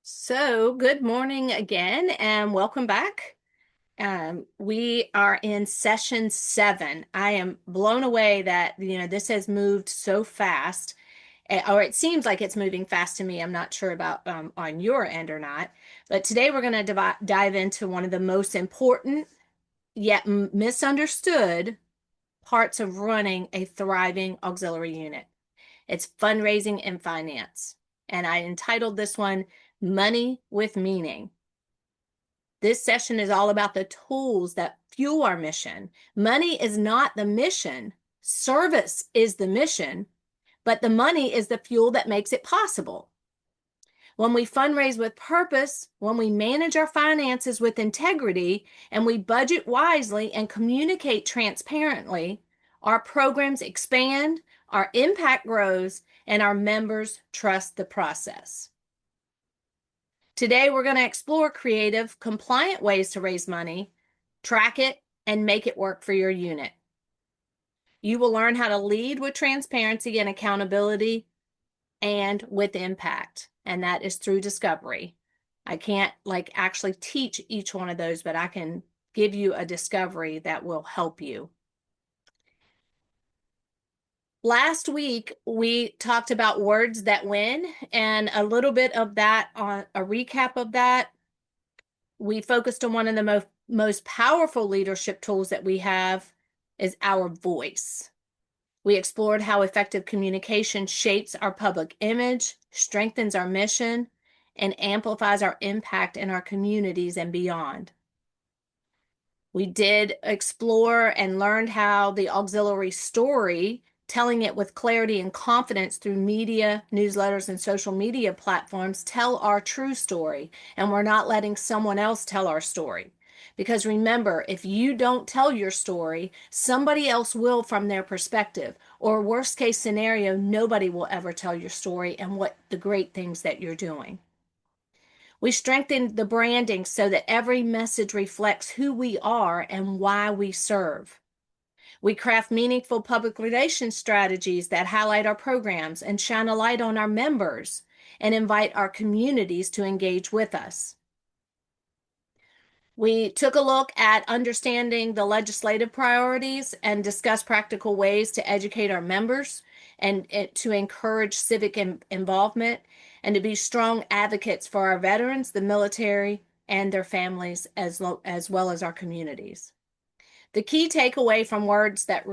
So, good morning again, and welcome back. We are in session 7. I am blown away that this has moved so fast, or it seems like it's moving fast to me. I'm not sure about on your end or not, but today we're going to dive into one of the most important yet misunderstood parts of running a thriving auxiliary unit. It's fundraising and finance, and I entitled this one Money with Meaning. This session is all about the tools that fuel our mission. Money is not the mission. Service is the mission, but the money is the fuel that makes it possible. When we fundraise with purpose, when we manage our finances with integrity, and we budget wisely and communicate transparently, our programs expand, our impact grows, and our members trust the process. Today, we're going to explore creative, compliant ways to raise money, track it, and make it work for your unit. You will learn how to lead with transparency and accountability and with impact, and that is through discovery. I can't actually teach each one of those, but I can give you a discovery that will help you. Last week, we talked about words that win, and a little bit of that, on a recap of that, we focused on one of the most powerful leadership tools that we have is our voice. We explored how effective communication shapes our public image, strengthens our mission, and amplifies our impact in our communities and beyond. We did explore and learned how the auxiliary story, telling it with clarity and confidence through media, newsletters, and social media platforms, tell our true story, and we're not letting someone else tell our story. Because remember, if you don't tell your story, somebody else will from their perspective. Or worst case scenario, nobody will ever tell your story and what the great things that you're doing. We strengthened the branding so that every message reflects who we are and why we serve. We craft meaningful public relations strategies that highlight our programs and shine a light on our members and invite our communities to engage with us. We took a look at understanding the legislative priorities and discussed practical ways to educate our members and to encourage civic involvement and to be strong advocates for our veterans, the military, and their families, as well as our communities. The key takeaway from words that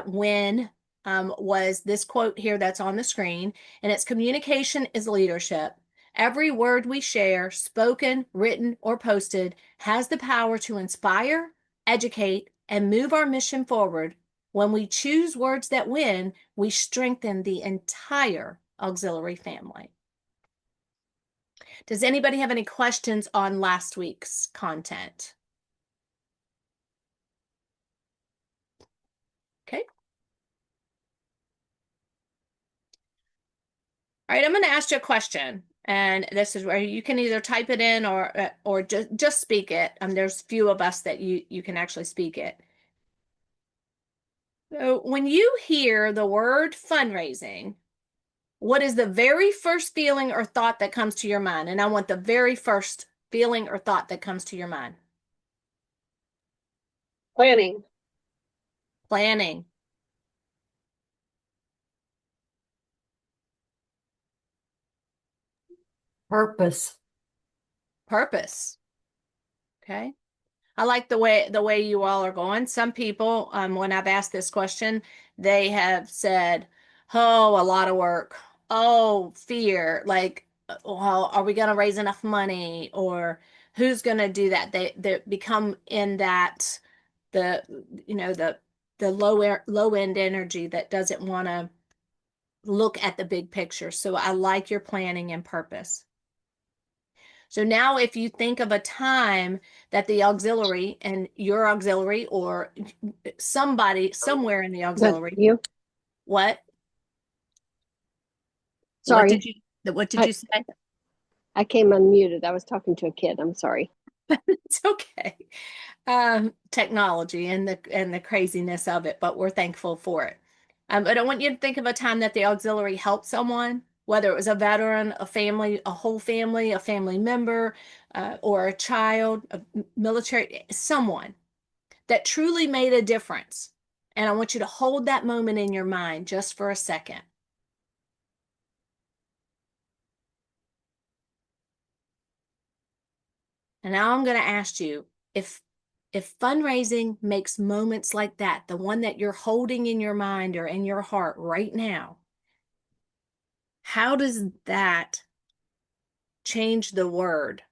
win was this quote here that's on the screen, and it's communication is leadership. Every word we share, spoken, written, or posted, has the power to inspire, educate, and move our mission forward. When we choose words that win, we strengthen the entire auxiliary family. Does anybody have any questions on last week's content? Okay. All right, I'm going to ask you a question, and this is where you can either type it in or just speak it. There's few of us that you can actually speak it. So when you hear the word fundraising, what is the very first feeling or thought that comes to your mind? And I want the very first feeling or thought that comes to your mind. Planning. Planning. Purpose. Purpose. Okay. I like the way you all are going. Some people, when I've asked this question, they have said, "Oh, a lot of work. Oh, fear. Like, well, are we going to raise enough money? Or who's going to do that?" They become in that the the low end energy that doesn't want to look at the big picture. So I like your planning and purpose. So now if you think of a time that the auxiliary and your auxiliary or somebody somewhere in the auxiliary, You? what Sorry, what did I, you say? I came unmuted. I was talking to a kid. I'm sorry. It's okay. Technology and the craziness of it, but we're thankful for it. But I want you to think of a time that the auxiliary helped someone whether it was a veteran, a family, a family member, or a child, a military, someone that truly made a difference. And I want you to hold that moment in your mind just for a second. And now I'm going to ask you if fundraising makes moments like that, the one that you're holding in your mind or in your heart right now, how does that change the word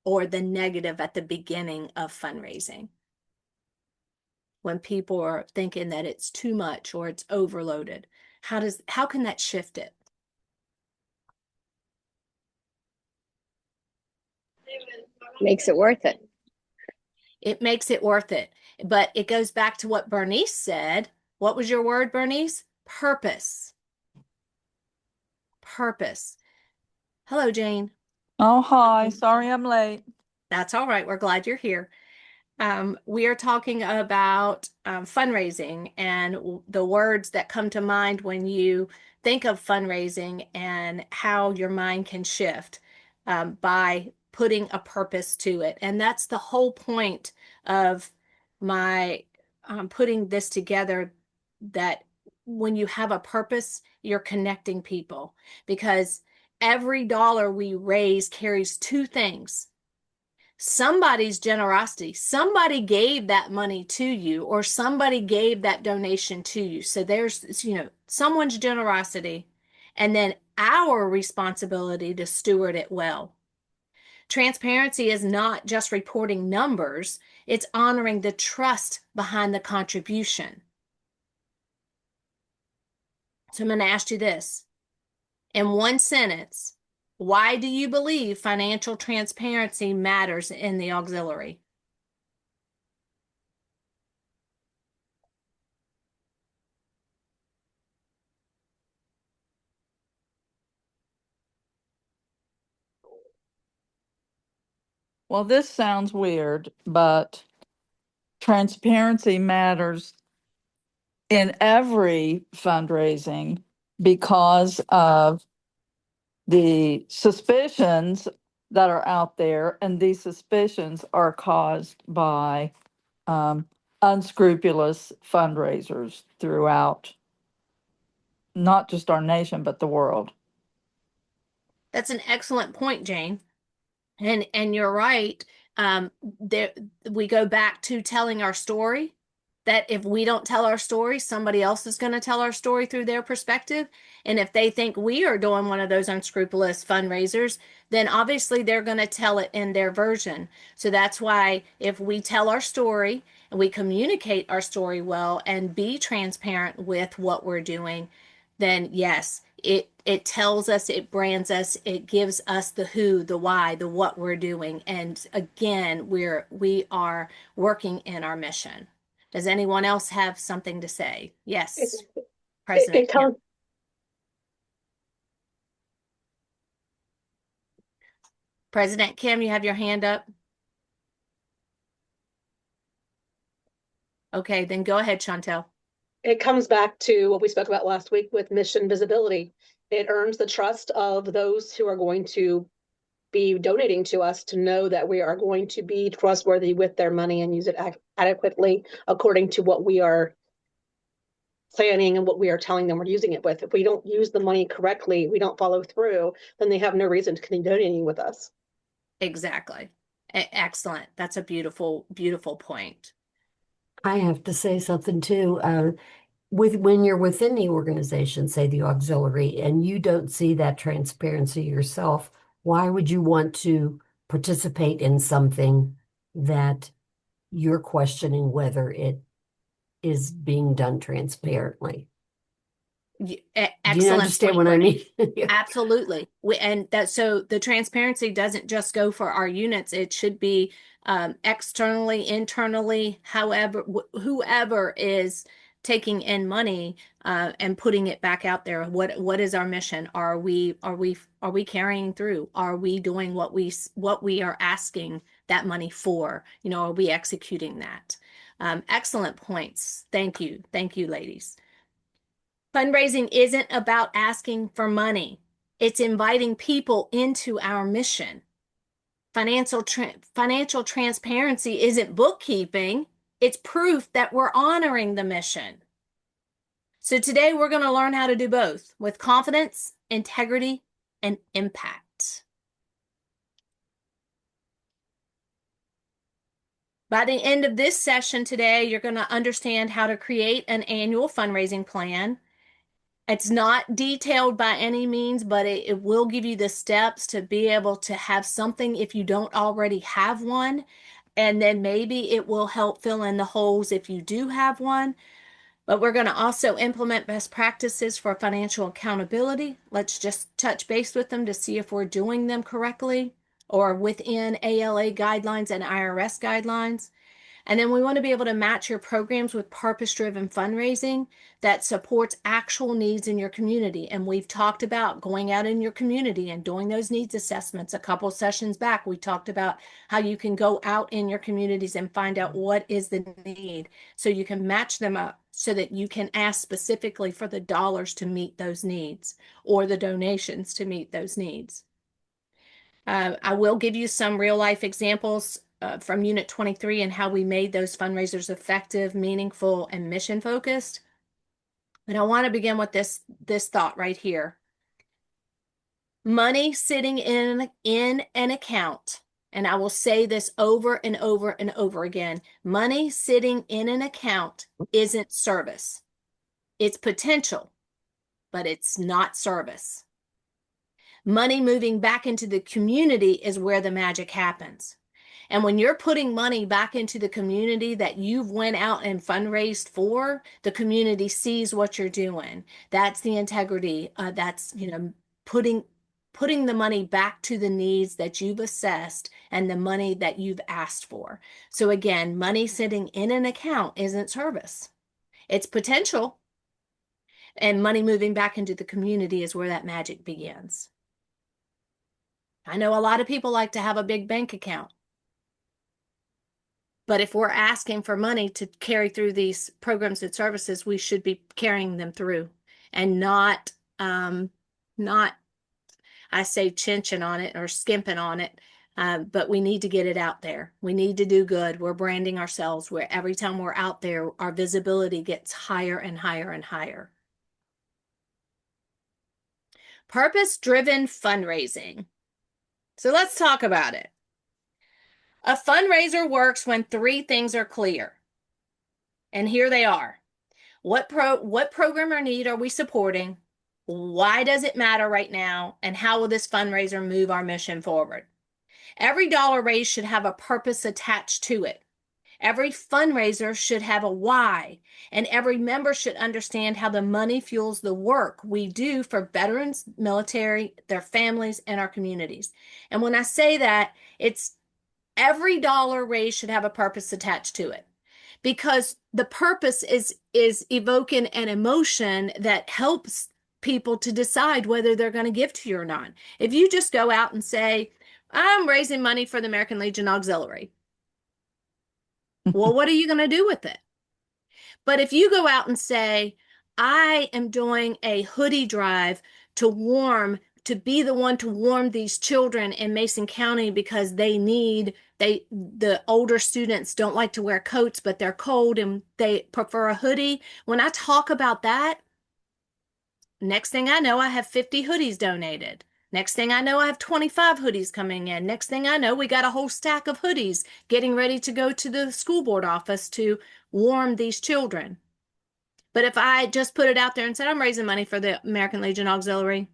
or the negative at the beginning of fundraising? When people are thinking that it's too much or it's overloaded, how can that shift it? Makes it worth it. It makes it worth it. But it goes back to what Bernice said. What was your word, Bernice? Purpose. Purpose. Hello, Jane. Oh, hi. Sorry I'm late. That's all right. We're glad you're here. We are talking about fundraising and the words that come to mind when you think of fundraising and how your mind can shift by putting a purpose to it. And that's the whole point of my putting this together, that when you have a purpose, you're connecting people, because every dollar we raise carries two things: somebody's generosity. Somebody gave that money to you, or somebody gave that donation to you. So there's, someone's generosity, and then our responsibility to steward it well. Transparency is not just reporting numbers, it's honoring the trust behind the contribution. So I'm going to ask you this in one sentence: why do you believe financial transparency matters in the auxiliary? Well, this sounds weird, but transparency matters in every fundraising because of the suspicions that are out there, and these suspicions are caused by um, unscrupulous fundraisers throughout not just our nation, but the world. That's an excellent point, Jane. And you're right. There we go back to telling our story. That if we don't tell our story, somebody else is going to tell our story through their perspective. And if they think we are doing one of those unscrupulous fundraisers, then obviously they're going to tell it in their version. So that's why if we tell our story and we communicate our story well and be transparent with what we're doing, then yes, it tells us, it brands us, it gives us the who, the why, the what we're doing. And again, we are working in our mission. Does anyone else have something to say? It, Yes, it, President it Kim. comes President Kim, you have your hand up. Okay, then go ahead, Chantel. it comes back to what we spoke about last week with mission visibility. It earns the trust of those who are going to be donating to us to know that we are going to be trustworthy with their money and use it adequately according to what we are planning and what we are telling them we're using it with. If we don't use the money correctly, we don't follow through, then they have no reason to continue donating with us. Exactly. Excellent. That's a beautiful, beautiful point. I have to say something too. With when you're within the organization, say the auxiliary, and you don't see that transparency yourself, why would you want to participate in something that you're questioning whether it is being done transparently? Do you Excellent understand point, what I mean? Bernie. Yeah. Absolutely. And that, so the transparency doesn't just go for our units. It should be externally, internally, however, whoever is taking in money and putting it back out there. What is our mission? Are we carrying through? Are we doing what we are asking that money for? Are we executing that? Excellent points. Thank you. Thank you, ladies. Fundraising isn't about asking for money. It's inviting people into our mission. Financial transparency isn't bookkeeping. It's proof that we're honoring the mission. So today we're going to learn how to do both with confidence, integrity, and impact. By the end of this session today, you're going to understand how to create an annual fundraising plan. It's not detailed by any means, but it will give you the steps to be able to have something if you don't already have one. And then maybe it will help fill in the holes if you do have one. But we're going to also implement best practices for financial accountability. Let's just touch base with them to see if we're doing them correctly or within ALA guidelines and IRS guidelines. And then we want to be able to match your programs with purpose-driven fundraising that supports actual needs in your community. And we've talked about going out in your community and doing those needs assessments. A couple sessions back, we talked about how you can go out in your communities and find out what is the need so you can match them up so that you can ask specifically for the dollars to meet those needs or the donations to meet those needs. I will give you some real life examples from Unit 23 and how we made those fundraisers effective, meaningful, and mission focused. And I want to begin with this thought right here. Money sitting in an account, and I will say this over and over and over again, money sitting in an account isn't service. It's potential, but it's not service. Money moving back into the community is where the magic happens. And when you're putting money back into the community that you've went out and fundraised for, the community sees what you're doing. That's the integrity. That's, putting the money back to the needs that you've assessed and the money that you've asked for. So again, money sitting in an account isn't service. It's potential. And money moving back into the community is where that magic begins. I know a lot of people like to have a big bank account. But if we're asking for money to carry through these programs and services, we should be carrying them through and not I say chinching on it or skimping on it. But we need to get it out there. We need to do good. We're branding ourselves where every time we're out there, our visibility gets higher and higher and higher. Purpose-driven fundraising. So let's talk about it. A fundraiser works when three things are clear. And here they are. What program or need are we supporting? Why does it matter right now? And how will this fundraiser move our mission forward? Every dollar raised should have a purpose attached to it. Every fundraiser should have a why, and every member should understand how the money fuels the work we do for veterans, military, their families, and our communities. And when I say that, it's every dollar raised should have a purpose attached to it, because the purpose is evoking an emotion that helps people to decide whether they're going to give to you or not. If you just go out and say, I'm raising money for the American Legion Auxiliary, well, what are you going to do with it? But if you go out and say, I am doing a hoodie drive to be the one to warm these children in Mason County because the older students don't like to wear coats, but they're cold and they prefer a hoodie. When I talk about that, next thing I know, I have 50 hoodies donated. Next thing I know, I have 25 hoodies coming in. Next thing I know, we got a whole stack of hoodies getting ready to go to the school board office to warm these children. But if I just put it out there and said, I'm raising money for the American Legion Auxiliary,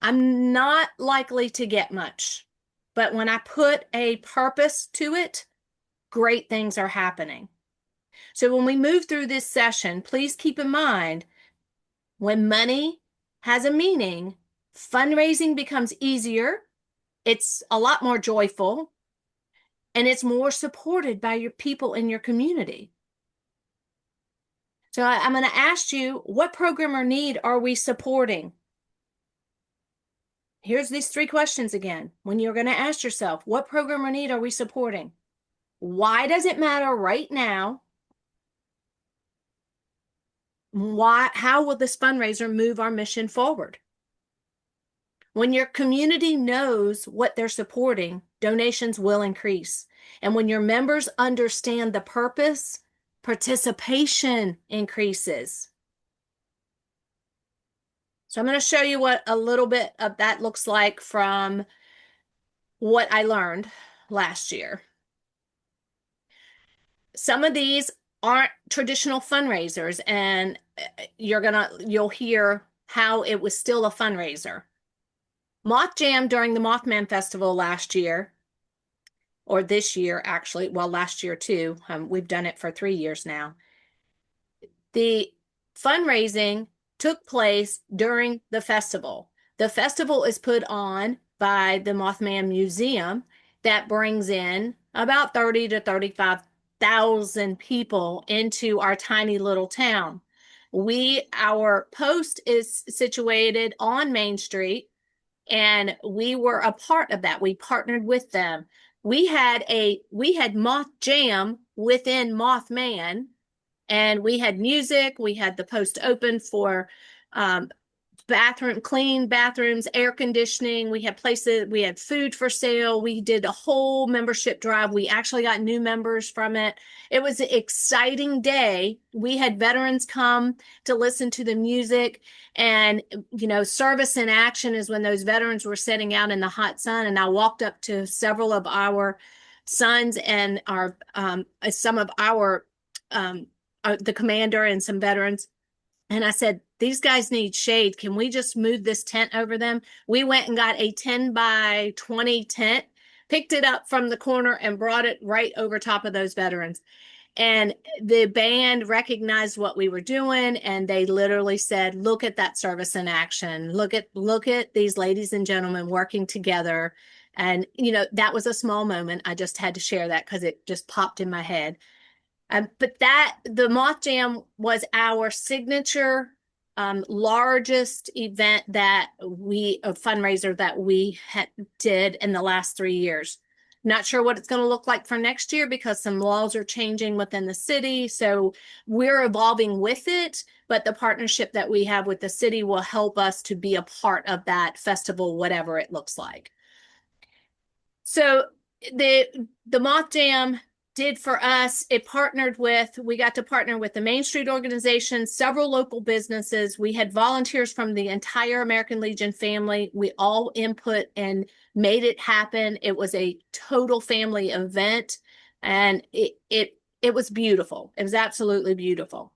I'm not likely to get much. But when I put a purpose to it, great things are happening. So when we move through this session, please keep in mind, when money has a meaning, fundraising becomes easier, it's a lot more joyful, and it's more supported by your people in your community. So I'm going to ask you, what program or need are we supporting? Here's these three questions again. When you're going to ask yourself, what program or need are we supporting? Why does it matter right now? How will this fundraiser move our mission forward? When your community knows what they're supporting, donations will increase. And when your members understand the purpose, participation increases. So I'm going to show you what a little bit of that looks like from what I learned last year. Some of these aren't traditional fundraisers, and you'll hear how it was still a fundraiser. Moth Jam during the Mothman Festival last year, or this year actually, well, last year too. We've done it for 3 years now. The fundraising took place during the festival. The festival is put on by the Mothman Museum that brings in about 30 to 35,000 people into our tiny little town. Our post is situated on Main Street, and we were a part of that. We partnered with them. We had Moth Jam within Mothman, and we had music. We had the post open for clean bathrooms, air conditioning. We had food for sale. We did a whole membership drive. We actually got new members from it. It was an exciting day. We had veterans come to listen to the music, and service in action is when those veterans were sitting out in the hot sun. And I walked up to several of our sons and some of our the commander and some veterans. And I said, these guys need shade. Can we just move this tent over them? We went and got a 10 by 20 tent, picked it up from the corner and brought it right over top of those veterans. And the band recognized what we were doing, and they literally said, look at that service in action. Look at these ladies and gentlemen working together. And, that was a small moment. I just had to share that because it just popped in my head. But the Moth Jam was our signature largest event fundraiser that we did in the last 3 years. Not sure what it's going to look like for next year because some laws are changing within the city. So we're evolving with it, but the partnership that we have with the city will help us to be a part of that festival, whatever it looks like. So the Moth Jam did for us, we got to partner with the Main Street organization, several local businesses. We had volunteers from the entire American Legion family. We all input and made it happen. It was a total family event, and it was beautiful. It was absolutely beautiful.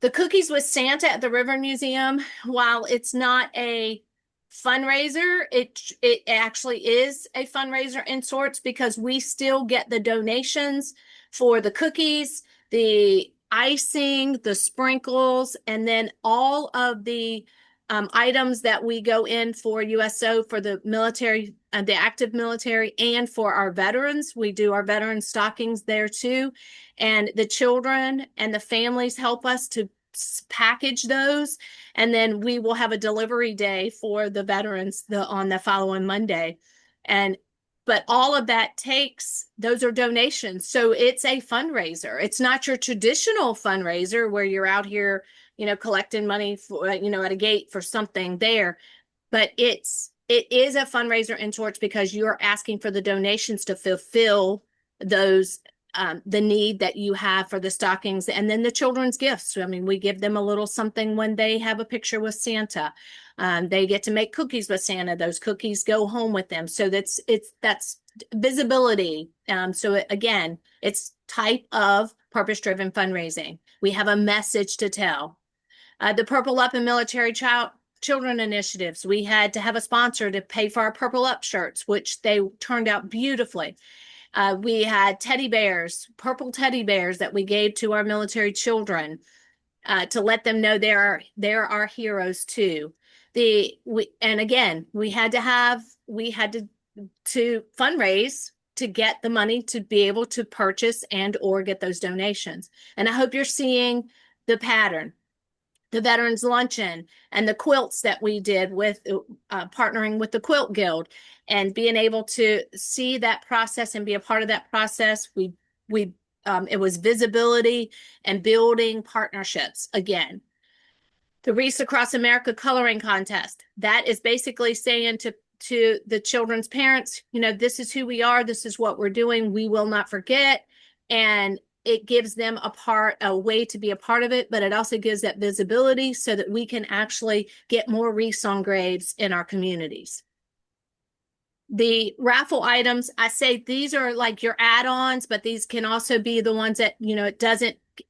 The Cookies with Santa at the River Museum, while it's not a fundraiser, it actually is a fundraiser in sorts because we still get the donations for the cookies, the icing, the sprinkles, and then all of the items that we go in for USO for the military, the active military, and for our veterans. We do our veteran stockings there too. And the children and the families help us to package those, and then we will have a delivery day for the veterans on the following Monday. But all of that those are donations, so it's a fundraiser. It's not your traditional fundraiser where you're out here collecting money for at a gate for something there, but it is a fundraiser in sorts because you're asking for the donations to fulfill those the need that you have for the stockings, and then the children's gifts. I mean, we give them a little something when they have a picture with Santa. They get to make cookies with Santa. Those cookies go home with them. So that's visibility. Again, it's type of purpose-driven fundraising. We have a message to tell. The Purple Up and Military Children initiatives. We had to have a sponsor to pay for our Purple Up shirts, which they turned out beautifully. We had teddy bears, purple teddy bears that we gave to our military children to let them know they're our heroes too. And again, we had to fundraise to get the money to be able to purchase and or get those donations. And I hope you're seeing the pattern. The Veterans Luncheon and the quilts that we did with partnering with the Quilt Guild and being able to see that process and be a part of that process. It was visibility and building partnerships again. The Wreaths Across America coloring contest. That is basically saying to the children's parents, this is who we are, this is what we're doing, we will not forget. And it gives them a way to be a part of it, but it also gives that visibility so that we can actually get more wreaths on graves in our communities. The raffle items, I say these are like your add-ons, but these can also be the ones that,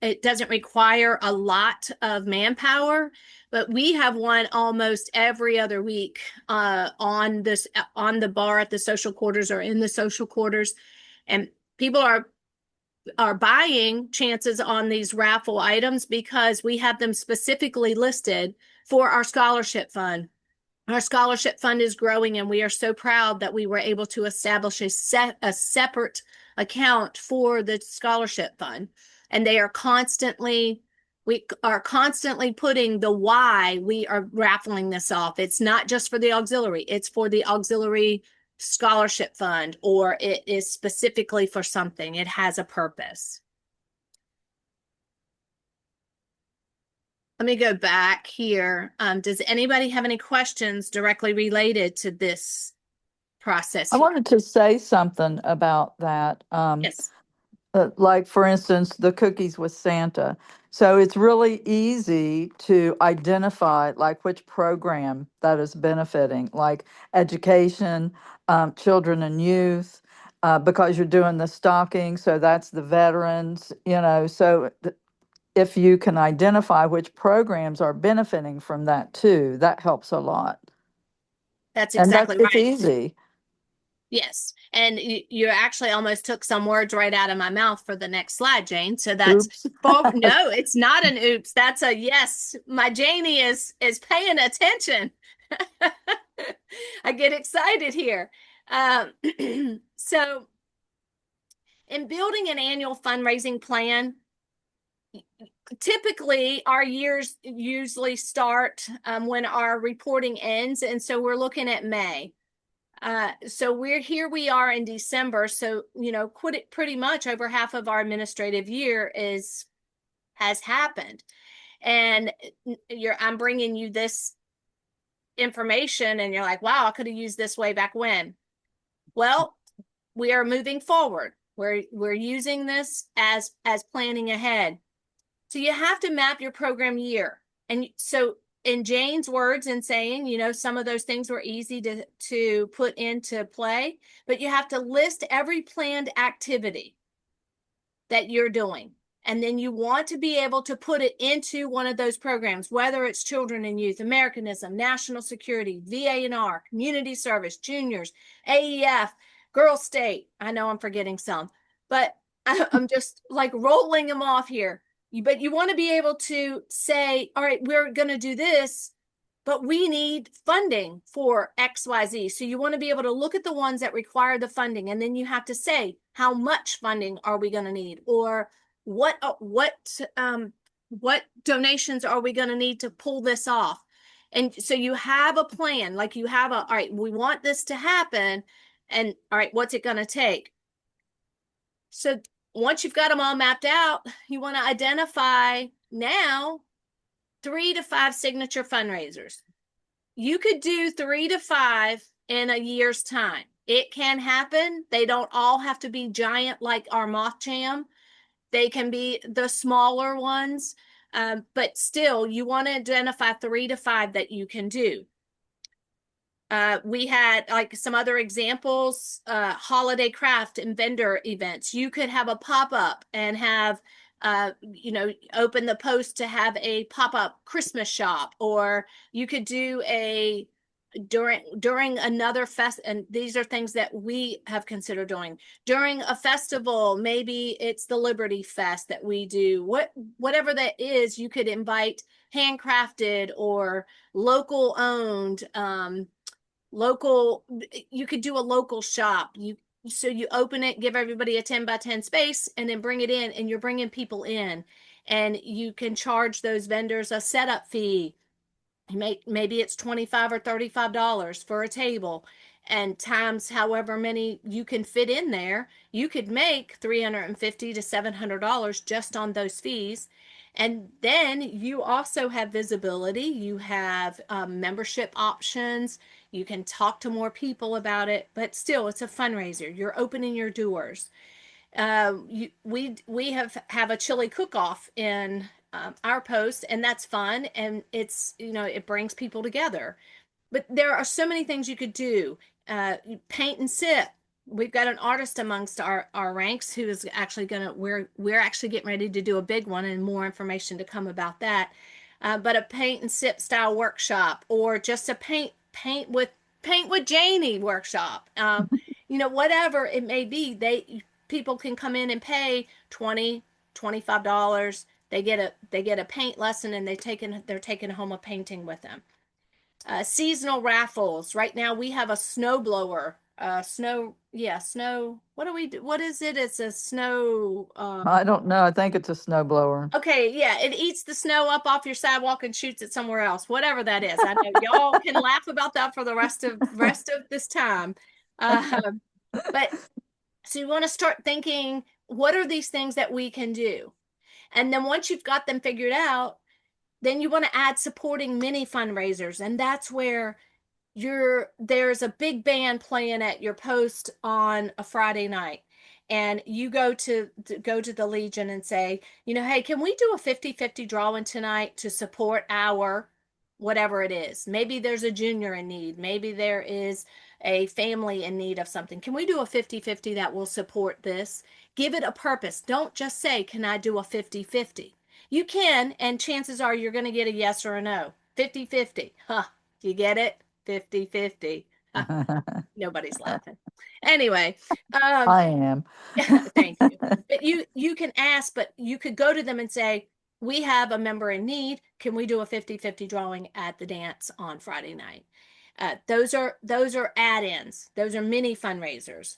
it doesn't require a lot of manpower, but we have one almost every other week on the bar at the social quarters or in the social quarters. And people are buying chances on these raffle items because we have them specifically listed for our scholarship fund. Our scholarship fund is growing, and we are so proud that we were able to establish a separate account for the scholarship fund. And we are constantly putting the why we are raffling this off. It's not just for the auxiliary, it's for the auxiliary scholarship fund, or it is specifically for something. It has a purpose. Let me go back here. Does anybody have any questions directly related to this process I here? wanted to say something about that. Yes. Like, for instance, the cookies with Santa. So it's really easy to identify like which program that is benefiting, like education, children and youth, because you're doing the stocking. So that's the veterans, so if you can identify which programs are benefiting from that too, that helps a lot. That's And exactly it's right. easy. Yes. And you actually almost took some words right out of my mouth for the next slide, Jane. So that's Oops. no, it's not an oops. That's a yes. My Janie is paying attention. I get excited here. So in building an annual fundraising plan, typically our years usually start when our reporting ends, and so we're looking at May. So we are in December, so pretty much over half of our administrative year has happened, and I'm bringing you this information, and you're like, wow, I could have used this way back when. Well, we are moving forward. We're using this as planning ahead. So you have to map your program year. And so in Jane's words and saying, some of those things were easy to put into play, but you have to list every planned activity that you're doing. And then you want to be able to put it into one of those programs, whether it's children and youth, Americanism, national security, VA&R, community service, juniors, AEF, Girl State. I know I'm forgetting some, but I'm just like rolling them off here. But you want to be able to say, all right, we're going to do this, but we need funding for XYZ. So you want to be able to look at the ones that require the funding, and then you have to say, how much funding are we going to need, or what donations are we going to need to pull this off? And so you have a plan, like you have all right, we want this to happen, and all right, what's it going to take? So once you've got them all mapped out, you want to identify now 3 to 5 signature fundraisers. You could do 3 to 5 in a year's time. It can happen. They don't all have to be giant like our Moth Jam. They can be the smaller ones, but still, you want to identify 3 to 5 that you can do. We had like some other examples, holiday craft and vendor events. You could have a pop-up and have, open the post to have a pop-up Christmas shop, or you could do a during another fest, and these are things that we have considered doing during a festival. Maybe it's the Liberty Fest that we do. Whatever that is, you could invite handcrafted or local owned, you could do a local shop. So you open it, give everybody a 10 by 10 space, and then bring it in, and you're bringing people in, and you can charge those vendors a setup fee. Maybe it's $25 or $35 for a table, and times however many you can fit in there, you could make $350 to $700 just on those fees. And then you also have visibility. You have membership options. You can talk to more people about it, but still, it's a fundraiser. You're opening your doors. We have a chili cook-off in our post, and that's fun, and it's it brings people together. But there are so many things you could do. Paint and sip. We've got an artist amongst our ranks who is actually gonna we're actually getting ready to do a big one, and more information to come about that. But a paint and sip style workshop, or just a paint with Janie workshop. Whatever it may be, people can come in and pay 20, $25. They get a paint lesson, and they're taking home a painting with them. Seasonal raffles. Right now we have a snow blower. Snow. What do we do? What is it? It's a snow. I don't know. I think it's a snowblower. Okay, yeah, it eats the snow up off your sidewalk and shoots it somewhere else. Whatever that is. I know y'all can laugh about that for the rest of this time. But so you want to start thinking, what are these things that we can do? And then once you've got them figured out, then you want to add supporting mini fundraisers, and that's where there's a big band playing at your post on a Friday night, and you go to the Legion and say, hey, can we do a 50-50 drawing tonight to support our whatever it is? Maybe there's a junior in need, maybe there is a family in need of something. Can we do a 50-50 that will support this? Give it a purpose. Don't just say, can I do a 50-50? You can, and chances are you're going to get a yes or a no. 50-50. Huh. You get it? 50-50. Nobody's laughing. Anyway, I am. thank you. But you can ask, but you could go to them and say, we have a member in need. Can we do a 50-50 drawing at the dance on Friday night? Those are add-ins. Those are mini fundraisers.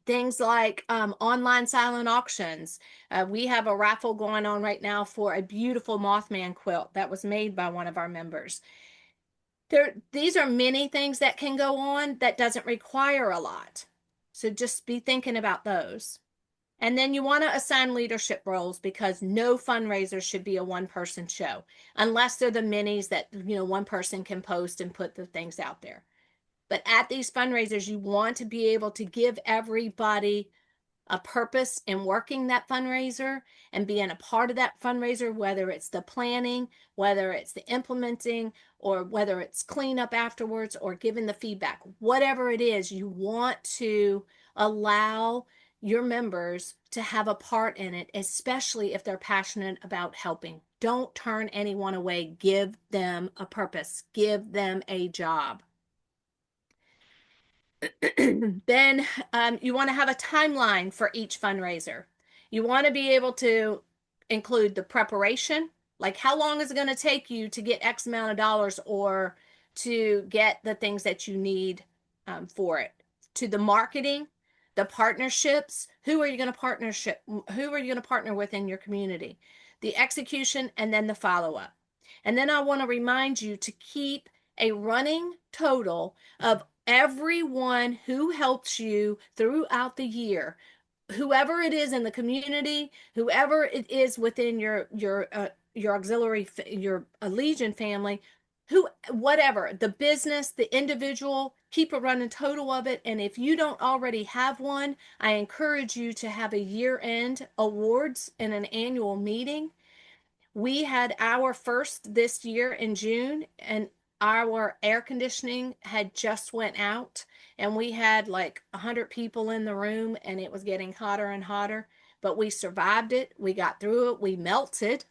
Things like online silent auctions. We have a raffle going on right now for a beautiful Mothman quilt that was made by one of our members. These are many things that can go on that doesn't require a lot. So just be thinking about those. And then you want to assign leadership roles, because no fundraiser should be a one-person show unless they're the minis that one person can post and put the things out there. But at these fundraisers, you want to be able to give everybody a purpose in working that fundraiser and being a part of that fundraiser, whether it's the planning, whether it's the implementing, or whether it's cleanup afterwards or giving the feedback. Whatever it is, you want to allow your members to have a part in it, especially if they're passionate about helping. Don't turn anyone away. Give them a purpose. Give them a job. Then you want to have a timeline for each fundraiser. You want to be able to include the preparation, like how long is it going to take you to get X amount of dollars or to get the things that you need for it, to the marketing, the partnerships, who are you going to partner with in your community, the execution, and then the follow-up. And then I want to remind you to keep a running total of everyone who helps you throughout the year, whoever it is in the community, whoever it is within your auxiliary, your Legion family, whatever, the business, the individual, keep a running total of it. And if you don't already have one, I encourage you to have a year-end awards and an annual meeting. We had our first this year in June, and our air conditioning had just went out, and we had like 100 people in the room, and it was getting hotter and hotter, but we survived it. We got through it. We melted,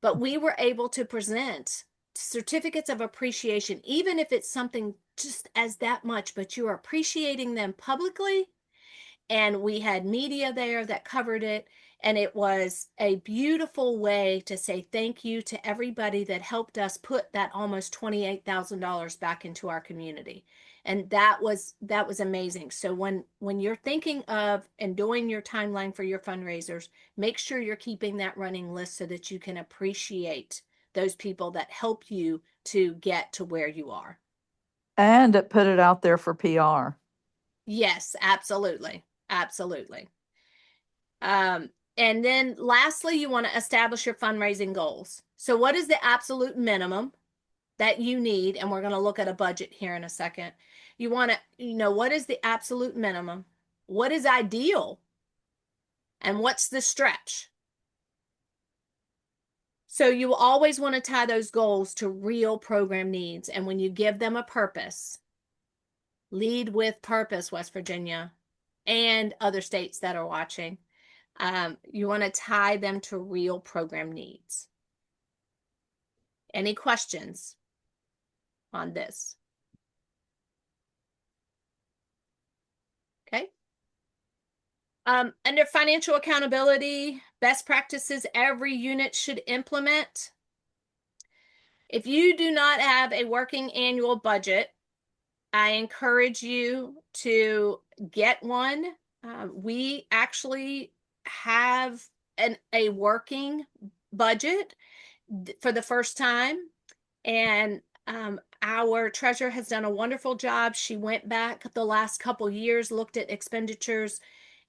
but we were able to present certificates of appreciation, even if it's something just as that much, but you're appreciating them publicly. And we had media there that covered it. And it was a beautiful way to say thank you to everybody that helped us put that almost $28,000 back into our community. And that was amazing. So when you're thinking of and doing your timeline for your fundraisers, make sure you're keeping that running list so that you can appreciate those people that help you to get to where you are. And put it out there for PR. Yes, absolutely. Absolutely. And then lastly, you want to establish your fundraising goals. So what is the absolute minimum that you need? And we're going to look at a budget here in a second. You want to, what is the absolute minimum? What is ideal? And what's the stretch? So you always want to tie those goals to real program needs. And when you give them a purpose, lead with purpose, West Virginia, and other states that are watching. You want to tie them to real program needs. Any questions on this? Okay. Under financial accountability, best practices every unit should implement. If you do not have a working annual budget, I encourage you to get one. We actually have a working budget for the first time, and our treasurer has done a wonderful job. She went back the last couple years, looked at expenditures,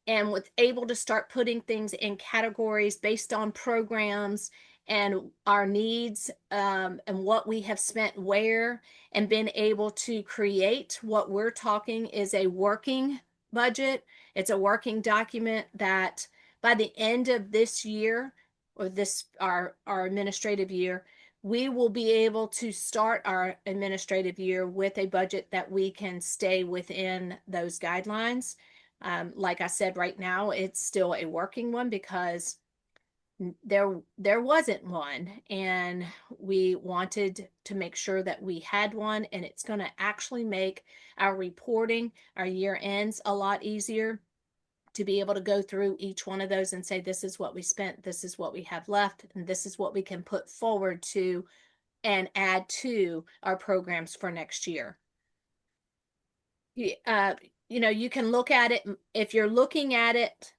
and was able to start putting things in categories based on programs and our needs, and what we have spent where, and been able to create what we're talking is a working budget. It's a working document that by the end of this year, or this our administrative year, we will be able to start our administrative year with a budget that we can stay within those guidelines. Like I said, right now it's still a working one because there wasn't one, and we wanted to make sure that we had one, and it's going to actually make our reporting, our year ends, a lot easier to be able to go through each one of those and say, this is what we spent, this is what we have left, and this is what we can put forward to and add to our programs for next year. You can look at it. If you're looking at it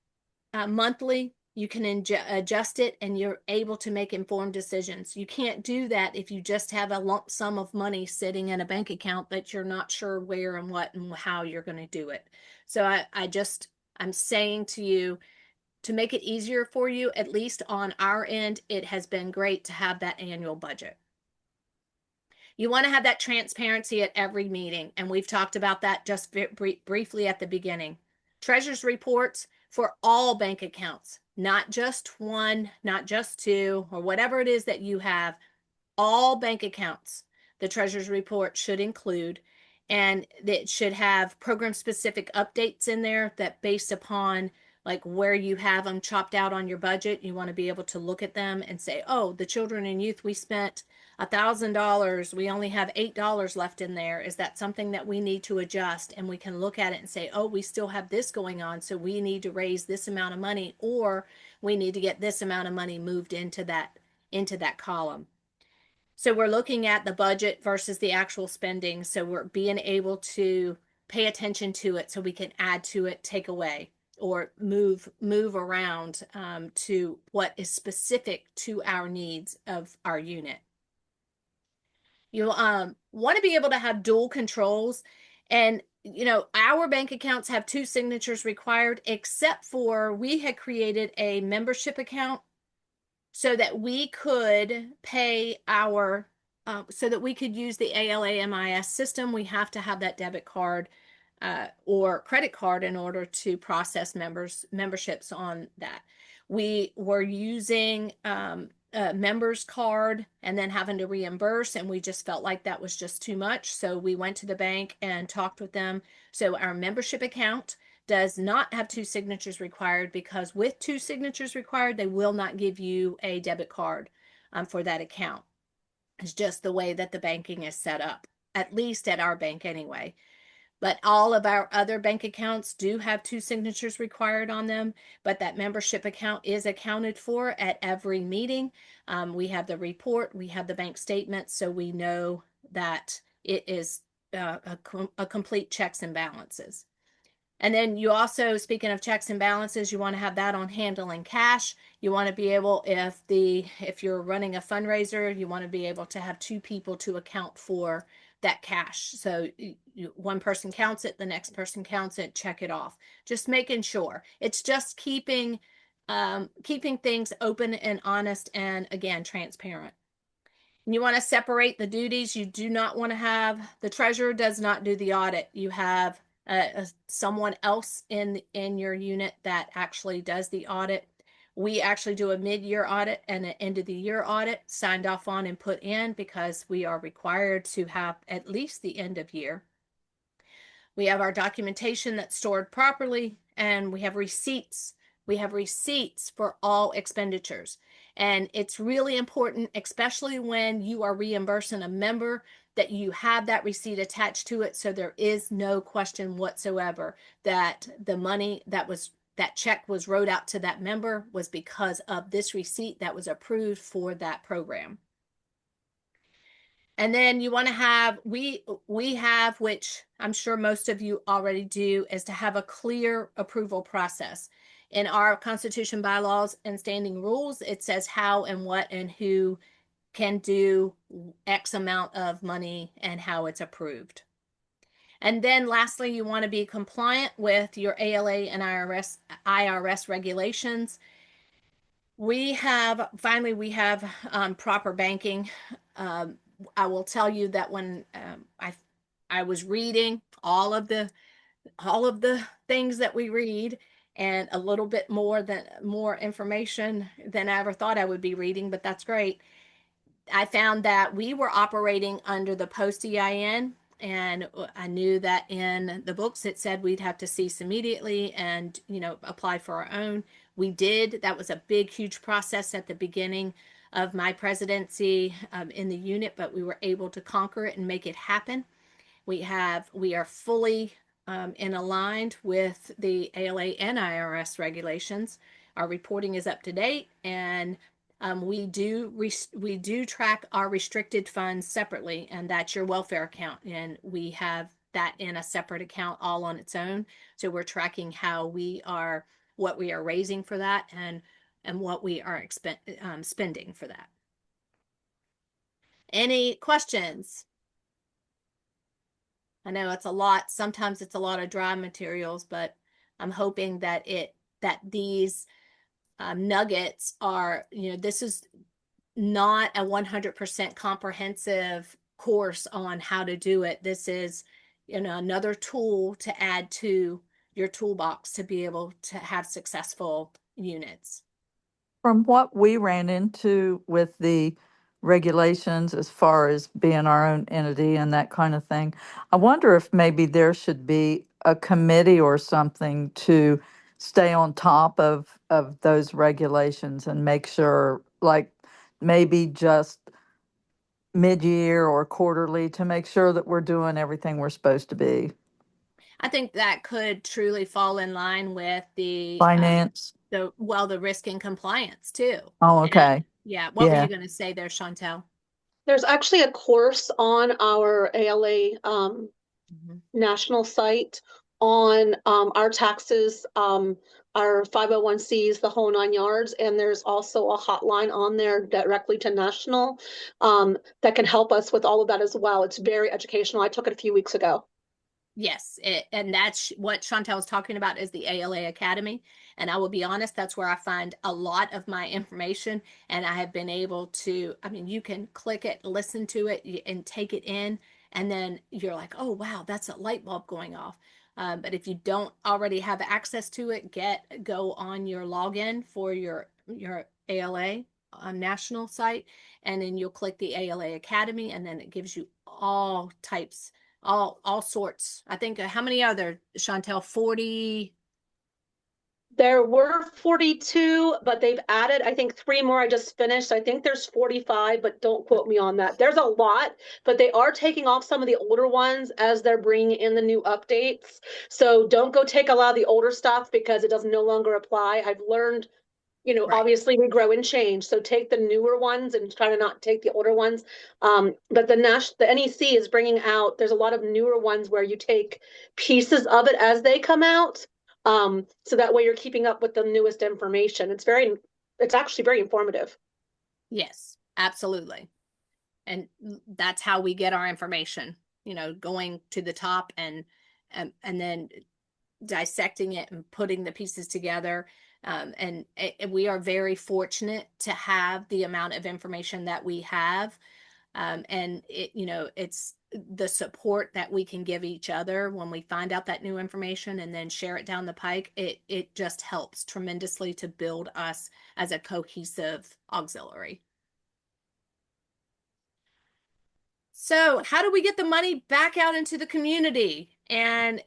monthly, you can adjust it, and you're able to make informed decisions. You can't do that if you just have a lump sum of money sitting in a bank account that you're not sure where and what and how you're going to do it. So I'm saying to you, to make it easier for you, at least on our end, it has been great to have that annual budget. You want to have that transparency at every meeting, and we've talked about that just briefly at the beginning. Treasurer's reports for all bank accounts, not just one, not just two, or whatever it is that you have, all bank accounts. The treasurer's report should include, and it should have program specific updates in there that based upon like where you have them chopped out on your budget, you want to be able to look at them and say, oh, the children and youth, we spent $1,000. We only have $8 left in there. Is that something that we need to adjust? And we can look at it and say, oh, we still have this going on, so we need to raise this amount of money, or we need to get this amount of money moved into that column. So we're looking at the budget versus the actual spending. So we're being able to pay attention to it so we can add to it, take away, or move around to what is specific to our needs of our unit. You want to be able to have dual controls, and our bank accounts have 2 signatures required, except for we had created a membership account so that we could pay so that we could use the ALA-MIS system. We have to have that debit card or credit card in order to process memberships on that. We were using a members card and then having to reimburse, and we just felt like that was just too much. So we went to the bank and talked with them. So our membership account does not have 2 signatures required, because with 2 signatures required, they will not give you a debit card for that account. It's just the way that the banking is set up, at least at our bank anyway. But all of our other bank accounts do have 2 signatures required on them, but that membership account is accounted for at every meeting. We have the report, we have the bank statement, so we know that it is a complete checks and balances. And then you also, speaking of checks and balances, you want to have that on handling cash. You want to be able, if you're running a fundraiser, you want to be able to have 2 people to account for that cash. So one person counts it, the next person counts it, check it off. Just making sure. It's just keeping keeping things open and honest and, again, transparent. And you want to separate the duties. You do not want to have, the treasurer does not do the audit. You have someone else in your unit that actually does the audit. We actually do a mid-year audit and an end of the year audit signed off on and put in because we are required to have at least the end of year. We have our documentation that's stored properly, and we have receipts. We have receipts for all expenditures. And it's really important, especially when you are reimbursing a member, that you have that receipt attached to it, so there is no question whatsoever that the money that check was wrote out to that member was because of this receipt that was approved for that program. And then you want to have, we have, which I'm sure most of you already do, is to have a clear approval process. In our Constitution, bylaws, and standing rules, it says how and what and who can do X amount of money and how it's approved. And then lastly, you want to be compliant with your ALA and IRS regulations. We have proper banking. I will tell you that when I was reading all of the things that we read, and a little bit more information than I ever thought I would be reading, but that's great. I found that we were operating under the post EIN, and I knew that in the books it said we'd have to cease immediately and, apply for our own. We did. That was a big, huge process at the beginning of my presidency in the unit, but we were able to conquer it and make it happen. We are fully in aligned with the ALA and IRS regulations. Our reporting is up to date, and we do track our restricted funds separately, and that's your welfare account, and we have that in a separate account all on its own. So we're tracking what we are raising for that, and what we are spending for that. Any questions? I know it's a lot. Sometimes it's a lot of dry materials, but I'm hoping that these nuggets are, this is not a 100% comprehensive course on how to do it. This is, another tool to add to your toolbox to be able to have successful units. From what we ran into with the regulations as far as being our own entity and that kind of thing, I wonder if maybe there should be a committee or something to stay on top of those regulations and make sure, like maybe just mid-year or quarterly, to make sure that we're doing everything we're supposed to be. I think that could truly fall in line with Finance. the risk and compliance too. Oh, And okay. yeah, what were Yeah. you going to say there, Chantel? There's actually a course on our ALA national site on our taxes, our 501(c)s, the whole 9 yards, and there's also a hotline on there directly to national that can help us with all of that as well. It's very educational. I took it a few weeks ago. Yes, and that's what Chantel was talking about, is the ALA Academy. And I will be honest, that's where I find a lot of my information. And I have been able to, you can click it, listen to it, and take it in. And then you're like, oh, wow, that's a light bulb going off. But if you don't already have access to it, go on your login for your ALA national site, and then you'll click the ALA Academy, and then it gives you all types, all sorts. I think, how many are there, Chantel? 40? There were 42, but they've added, I think, 3 more. I just finished. I think there's 45, but don't quote me on that. There's a lot, but they are taking off some of the older ones as they're bringing in the new updates. So don't go take a lot of the older stuff because it does no longer apply. I've learned, Right. obviously we grow and change. So take the newer ones and try to not take the older ones. But the NEC is bringing out, there's a lot of newer ones where you take pieces of it as they come out. So that way you're keeping up with the newest information. It's actually very informative. Yes, absolutely. And that's how we get our information, going to the top and then dissecting it and putting the pieces together. And we are very fortunate to have the amount of information that we have. And it's the support that we can give each other when we find out that new information and then share it down the pike. It just helps tremendously to build us as a cohesive auxiliary. So how do we get the money back out into the community? And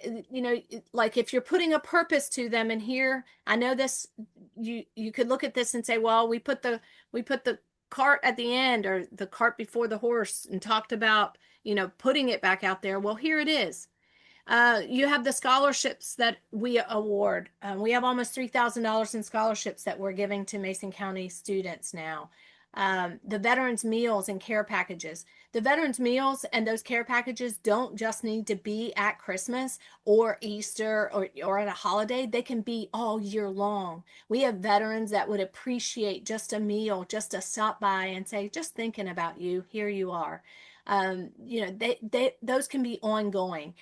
like if you're putting a purpose to them, and here I know this, you could look at this and say, well, we put the cart at the end, or the cart before the horse, and talked about putting it back out there. Well, here it is. You have the scholarships that we award. We have almost $3,000 in scholarships that we're giving to Mason County students now. The veterans meals and care packages. The veterans meals and those care packages don't just need to be at Christmas or Easter or at a holiday. They can be all year long. We have veterans that would appreciate just a meal, just to stop by and say, just thinking about you, here you are. Those can be ongoing.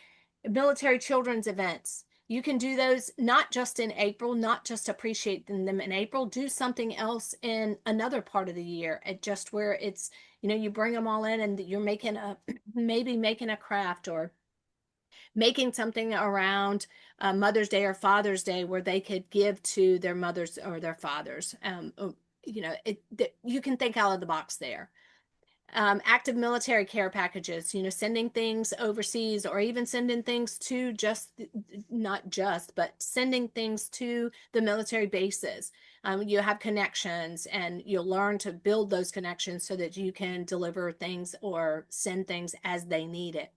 Military children's events. You can do those not just in April, not just appreciate them in April, do something else in another part of the year, at just where it's, you bring them all in and you're making maybe making a craft, or making something around Mother's Day or Father's Day where they could give to their mothers or their fathers. You can think out of the box there. Active military care packages, sending things overseas, or even sending things to not just, but sending things to the military bases. You have connections and you'll learn to build those connections so that you can deliver things or send things as they need it.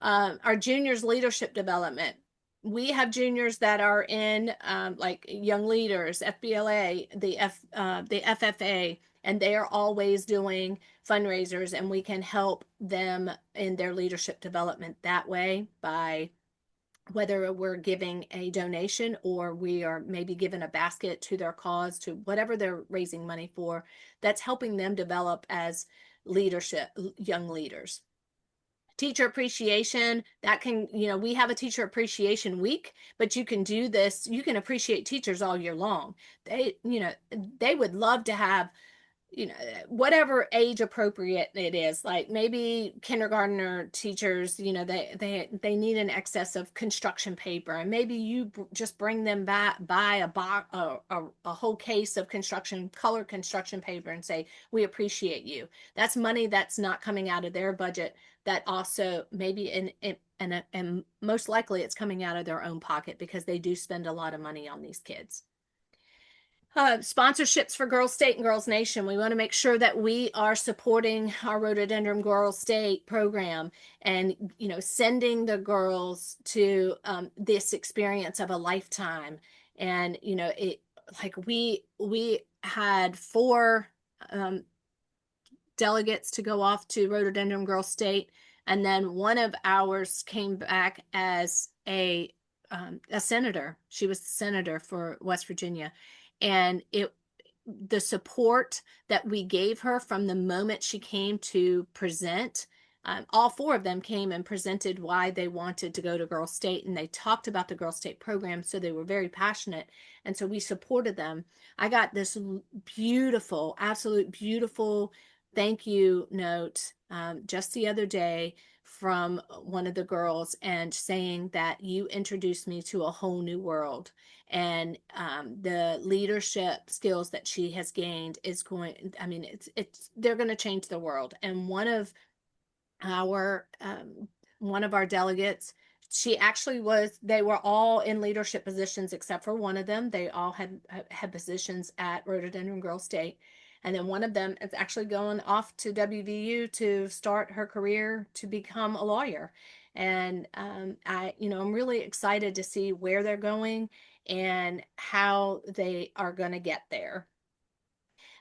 Our juniors leadership development. We have juniors that are in like young leaders, FBLA, the FFA, and they are always doing fundraisers, and we can help them in their leadership development that way, by whether we're giving a donation or we are maybe giving a basket to their cause, to whatever they're raising money for, that's helping them develop as leadership, young leaders. Teacher appreciation, that can, we have a teacher appreciation week, but you can do this, you can appreciate teachers all year long. They would love to have, whatever age appropriate it is, like maybe kindergartner teachers, they need an excess of construction paper, and maybe you just bring them back, buy a whole case of colored construction paper, and say, we appreciate you. That's money that's not coming out of their budget, that also maybe and most likely it's coming out of their own pocket, because they do spend a lot of money on these kids. Sponsorships for Girls State and Girls Nation. We want to make sure that we are supporting our Rhododendron Girls State program, and sending the girls to this experience of a lifetime. And we had 4 delegates to go off to Rhododendron Girls State, and then one of ours came back as a senator. She was the senator for West Virginia. And the support that we gave her from the moment she came to present, all 4 of them came and presented why they wanted to go to Girls State, and they talked about the Girls State program, so they were very passionate, and so we supported them. I got this beautiful, absolute beautiful thank you note just the other day from one of the girls, and saying that you introduced me to a whole new world. And the leadership skills that she has gained is going, I mean, they're going to change the world. And one of our delegates, she actually they were all in leadership positions except for one of them. They all had positions at Rhododendron Girls State. And then one of them is actually going off to WVU to start her career to become a lawyer. And I'm really excited to see where they're going and how they are going to get there.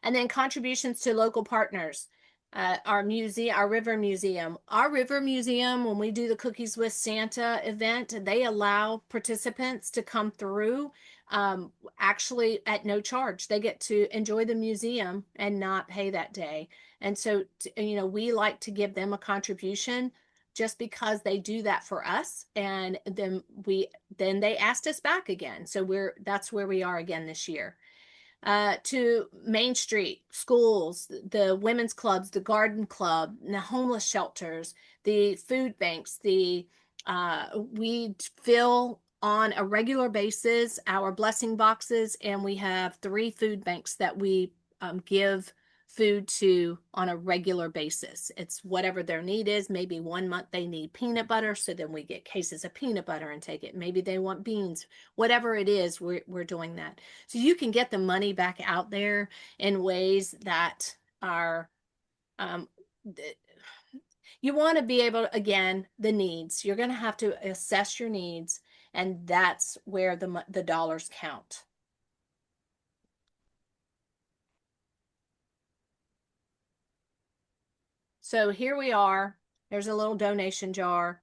And then contributions to local partners. Our River Museum. Our River Museum, when we do the Cookies with Santa event, they allow participants to come through actually at no charge. They get to enjoy the museum and not pay that day. And so, we like to give them a contribution just because they do that for us. And then they asked us back again. So that's where we are again this year. To Main Street, schools, the women's clubs, the garden club, the homeless shelters, the food banks, we fill on a regular basis our blessing boxes, and we have 3 food banks that we give food to on a regular basis. It's whatever their need is. Maybe one month they need peanut butter, so then we get cases of peanut butter and take it. Maybe they want beans. Whatever it is, we're doing that. So you can get the money back out there in ways that are um, you want to be able to, again, the needs. You're going to have to assess your needs, and that's where the dollars count. So here we are. There's a little donation jar.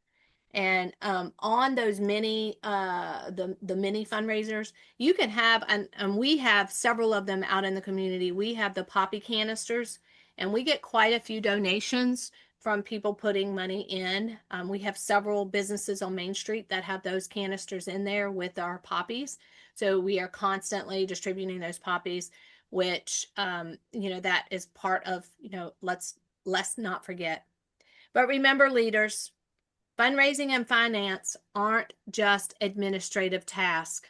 And on those mini the mini fundraisers, you can have, and we have several of them out in the community. We have the poppy canisters, and we get quite a few donations from people putting money in. We have several businesses on Main Street that have those canisters in there with our poppies. So we are constantly distributing those poppies, which that is part of, let's not forget. But remember, leaders, fundraising and finance aren't just administrative tasks.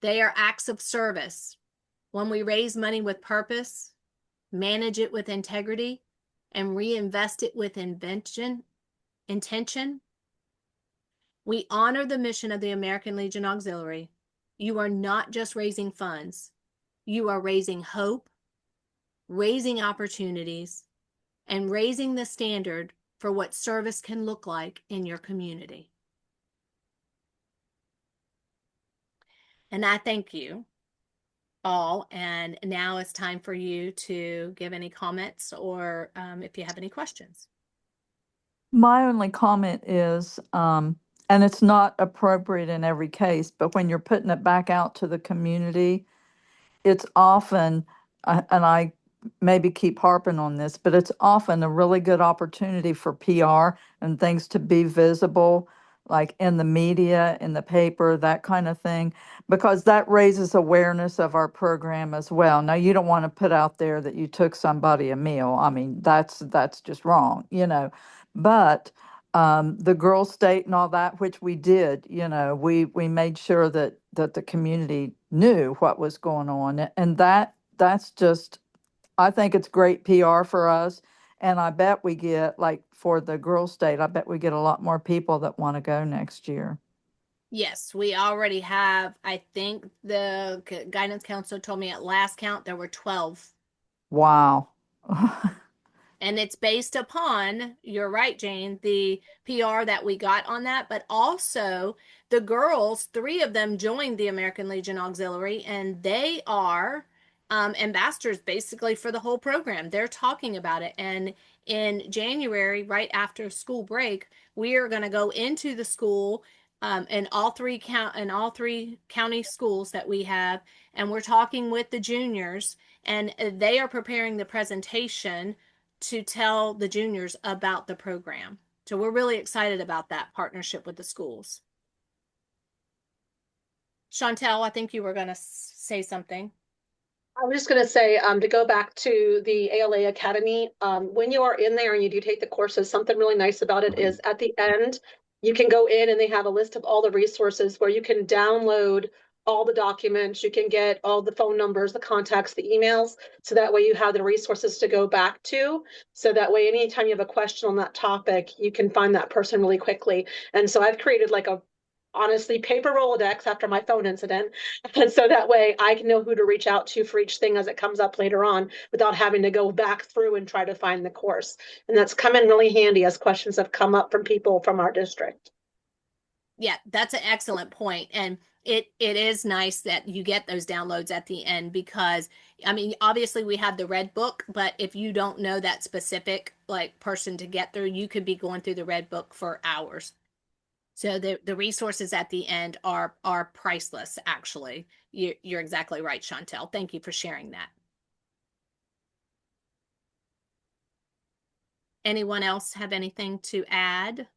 They are acts of service. When we raise money with purpose, manage it with integrity, and reinvest it with intention, we honor the mission of the American Legion Auxiliary. You are not just raising funds. You are raising hope, raising opportunities, and raising the standard for what service can look like in your community. And I thank you all. And now it's time for you to give any comments or if you have any questions. My only comment is, and it's not appropriate in every case, but when you're putting it back out to the community, it's often, and I maybe keep harping on this, but it's often a really good opportunity for PR and things to be visible, like in the media, in the paper, that kind of thing, because that raises awareness of our program as well. Now, you don't want to put out there that you took somebody a meal. I mean, that's just wrong, But the Girl State and all that, which we did, we made sure that the community knew what was going on, and that's just, I think it's great PR for us, and I bet we get, like, for the Girl State, I bet we get a lot more people that want to go next year. Yes, we already have, I think the guidance counselor told me at last count there were 12. Wow. And it's based upon, you're right, Jane, the PR that we got on that, but also the girls, 3 of them joined the American Legion Auxiliary, and they are ambassadors basically for the whole program. They're talking about it. And in January, right after school break, we are going to go into the school in all three county schools that we have, and we're talking with the juniors, and they are preparing the presentation to tell the juniors about the program. So we're really excited about that partnership with the schools. Chantel, I think you were going to say something. I was just going to say, to go back to the ALA Academy, when you are in there and you do take the courses, something really nice about it is at the end, you can go in and they have a list of all the resources where you can download all the documents, you can get all the phone numbers, the contacts, the emails, so that way you have the resources to go back to. So that way, anytime you have a question on that topic, you can find that person really quickly. And so I've created like a honestly paper Rolodex after my phone incident. And so that way I can know who to reach out to for each thing as it comes up later on without having to go back through and try to find the course. And that's come in really handy as questions have come up from people from our district. Yeah, that's an excellent point. And it is nice that you get those downloads at the end because, I mean, obviously we have the red book, but if you don't know that specific like person to get through, you could be going through the red book for hours. So the resources at the end are priceless, actually. You're exactly right, Chantel. Thank you for sharing that. Anyone else have anything to add?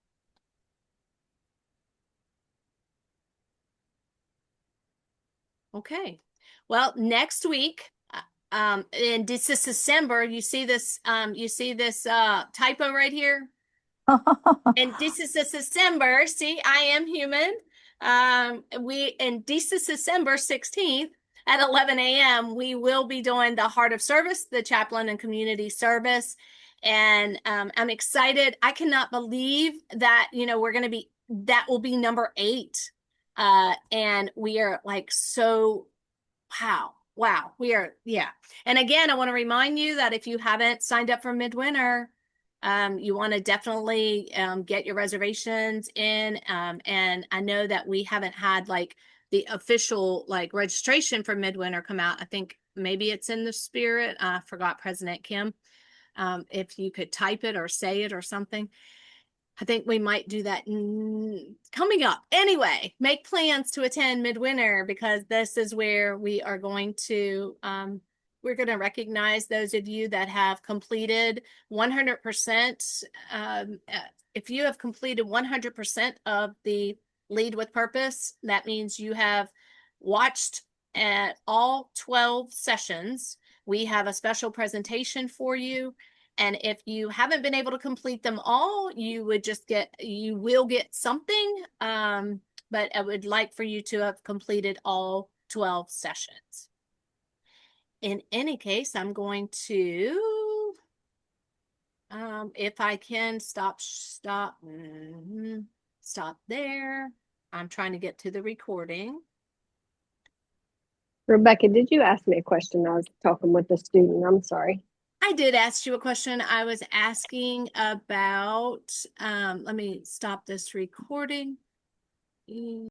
Okay. Well, next week, and this is December, you see this typo right here? And this is December. See, I am human. This is December 16th at 11 a.m. We will be doing the Heart of Service, the chaplain and community service. And I'm excited. I cannot believe that, that will be number 8. And we are like, so wow. We are, yeah. And again, I want to remind you that if you haven't signed up for Midwinter, you want to definitely get your reservations in. And I know that we haven't had like the official like registration for Midwinter come out. I think maybe it's in the spirit. I forgot President Kim. If you could type it or say it or something. I think we might do that coming up. Anyway, make plans to attend Midwinter because this is where we are going to we're going to recognize those of you that have completed 100%. If you have completed 100% of the Lead with Purpose, that means you have watched at all 12 sessions. We have a special presentation for you. And if you haven't been able to complete them all, you will get something. But I would like for you to have completed all 12 sessions. In any case, I'm going to, if I can stop there. I'm trying to get to the recording. Rebecca, did you ask me a question? I was talking with the student. I'm sorry. I did ask you a question. I was asking about, let me stop this recording.